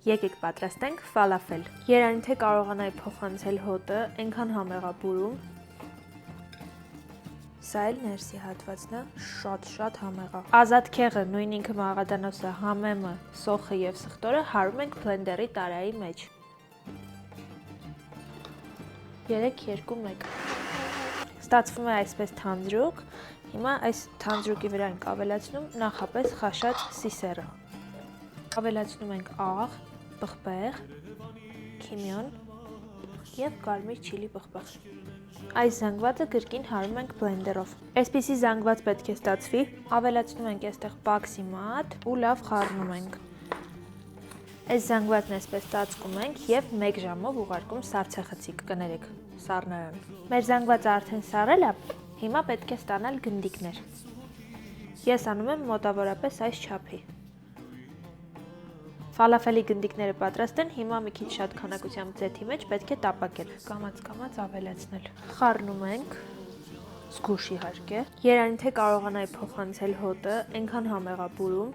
Եկեք պատրաստենք ֆալաֆել։ Երանի թե կարողանայի փոխանցել հոտը, այնքան համեղապուրում։ Սա էլ ներսի հատվածն է, շատ համեղ է։ Ազատ քեղը, նույն ինքը մաղադանոսը, համեմը, սոխը եւ սխտորը հարում ենք բլենդերի տարայի մեջ։ 3-2-1։ Ստացվում է այսպես թանձրուկ։ Հիմա այս թանձրուկի վրա ենք ավելացնում նախապես խաշած սիսերը։ Ավելացնում ենք աղ, պղպեղ, քիմիոն և կարմիր չիլի պղպեղ։ Այս զանգվածը կրկին հարում ենք բլենդերով։ Այսպիսի զանգված պետք է ստացվի, ավելացնում ենք այստեղ պաքսի մատ ու լավ խառնում ենք։ Այս զանգվածն այսպես ծածկում ենք և 1 ժամով ուղարկում սառցեխցիկ, կներեք, սառնարան։ Մեր զանգվածը արդեն սառել է, հիմա պետք է ստանալ գնդիկներ։ Ես անում եմ մոտավորապես այս չափի։ Ֆալաֆելի գնդիկները պատրաստ են, հիմա մի քիչ շատ քանակությամբ ձեթի մեջ պետք է տապակել, կամաց ավելացնել։ Խառնում ենք, զգույշ իհարկե։ Երանի թե կարողանայի փոխանցել հոտը, այնքան համեղապուրում,